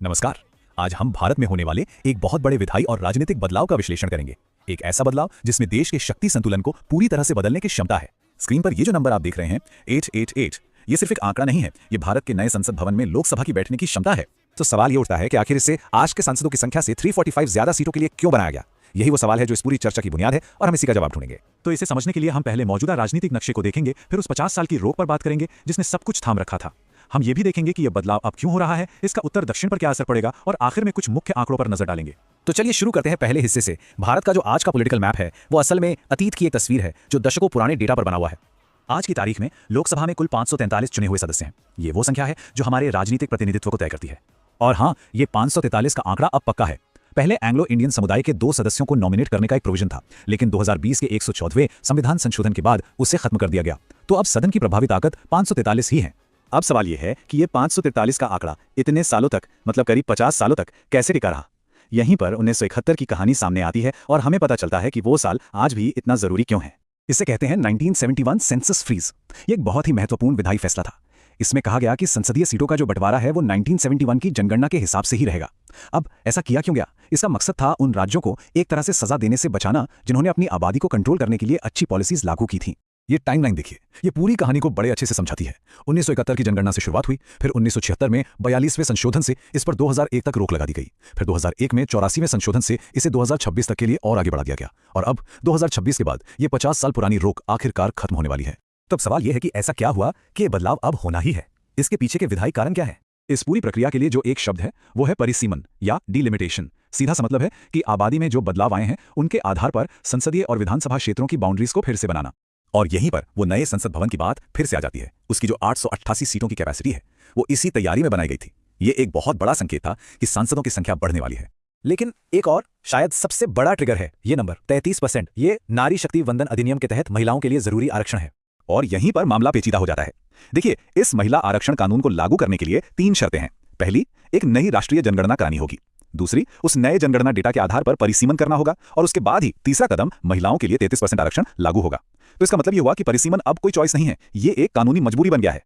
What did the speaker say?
नमस्कार। आज हम भारत में होने वाले एक बहुत बड़े विधायी और राजनीतिक बदलाव का विश्लेषण करेंगे। एक ऐसा बदलाव जिसमें देश के शक्ति संतुलन को पूरी तरह से बदलने की क्षमता है। स्क्रीन पर ये जो नंबर आप देख रहे हैं 888, ये सिर्फ एक आंकड़ा नहीं है, ये भारत के नए संसद भवन में लोकसभा की बैठने की क्षमता है। तो सवाल ये उठता है कि आखिर इसे आज के सांसदों की संख्या से 345 ज्यादा सीटों के लिए क्यों बनाया गया। यही वो सवाल है जो इस पूरी चर्चा की बुनियाद है और हम इसी का जवाब ढूंढेंगे। तो इसे समझने के लिए हम पहले मौजूदा राजनीतिक नक्शे को देखेंगे, फिर उस 50 साल की रोक पर बात करेंगे जिसने सब कुछ थाम रखा था। हम ये भी देखेंगे कि यह बदलाव अब क्यों हो रहा है, इसका उत्तर दक्षिण पर क्या असर पड़ेगा और आखिर में कुछ मुख्य आंकड़ों पर नजर डालेंगे। तो चलिए शुरू करते हैं पहले हिस्से से। भारत का जो आज का पॉलिटिकल मैप है वो असल में अतीत की एक तस्वीर है जो दशकों पुराने डेटा पर बना हुआ है। आज की तारीख में लोकसभा में कुल 543 चुने हुए सदस्य हैं। ये वो संख्या है जो हमारे राजनीतिक प्रतिनिधित्व को तय करती है। और हाँ, ये 543 का आंकड़ा अब पक्का है। पहले एंग्लो इंडियन समुदाय के 2 सदस्यों को नॉमिनेट करने का एक प्रोविजन था, लेकिन 2020 के 114वें संविधान संशोधन के बाद उसे खत्म कर दिया गया। तो अब सदन की प्रभावी ताकत 543 ही है। अब सवाल यह है कि यह 543 का आंकड़ा इतने सालों तक, मतलब करीब 50 सालों तक कैसे टिका रहा। यहीं पर 1971 की कहानी सामने आती है और हमें पता चलता है कि वो साल आज भी इतना जरूरी क्यों है। इसे कहते हैं 1971 सेंसस फ्रीज। ये एक बहुत ही महत्वपूर्ण विधायी फैसला था। इसमें कहा गया कि संसदीय सीटों का जो बंटवारा है वो 1971 की जनगणना के हिसाब से ही रहेगा। अब ऐसा किया क्यों गया? इसका मकसद था उन राज्यों को एक तरह से सजा देने से बचाना जिन्होंने अपनी आबादी को कंट्रोल करने के लिए अच्छी पॉलिसीज लागू की थी। ये टाइमलाइन देखिए, ये पूरी कहानी को बड़े अच्छे से समझाती है। 1971 की जनगणना से शुरुआत हुई, फिर 1976 में 42वें संशोधन से इस पर 2001 तक रोक लगा दी गई, फिर 2001 में 84वें संशोधन से इसे 2026 तक के लिए और आगे बढ़ा दिया गया, और अब 2026 के बाद ये 50 साल पुरानी रोक आखिरकार खत्म होने वाली है। तब सवाल यह है कि ऐसा क्या हुआ कि ये बदलाव अब होना ही है? इसके पीछे के विधायी कारण क्या है? इस पूरी प्रक्रिया के लिए जो एक शब्द है वो है परिसीमन या डिलिमिटेशन। सीधा सा मतलब है कि आबादी में जो बदलाव आए हैं उनके आधार पर संसदीय और विधानसभा क्षेत्रों की बाउंड्रीज को फिर से बनाना। और यहीं पर वो नए संसद भवन की बात फिर से आ जाती है। उसकी जो 888 सीटों की कैपेसिटी है वो इसी तैयारी में बनाई गई थी। ये एक बहुत बड़ा संकेत था कि सांसदों की संख्या बढ़ने वाली है। लेकिन एक और शायद सबसे बड़ा ट्रिगर है ये नंबर 33%। ये नारी शक्ति वंदन अधिनियम के तहत महिलाओं के लिए जरूरी आरक्षण है। और यहीं पर मामला पेचीदा हो जाता है। देखिए, इस महिला आरक्षण कानून को लागू करने के लिए 3 शर्तें हैं। पहली, एक नई राष्ट्रीय जनगणना करानी होगी। दूसरी, उस नए जनगणना डेटा के आधार पर परिसीमन करना होगा। और उसके बाद ही तीसरा कदम, महिलाओं के लिए 33% आरक्षण लागू होगा। तो इसका मतलब ये हुआ कि परिसीमन अब कोई चॉइस नहीं है, ये एक कानूनी मजबूरी बन गया है।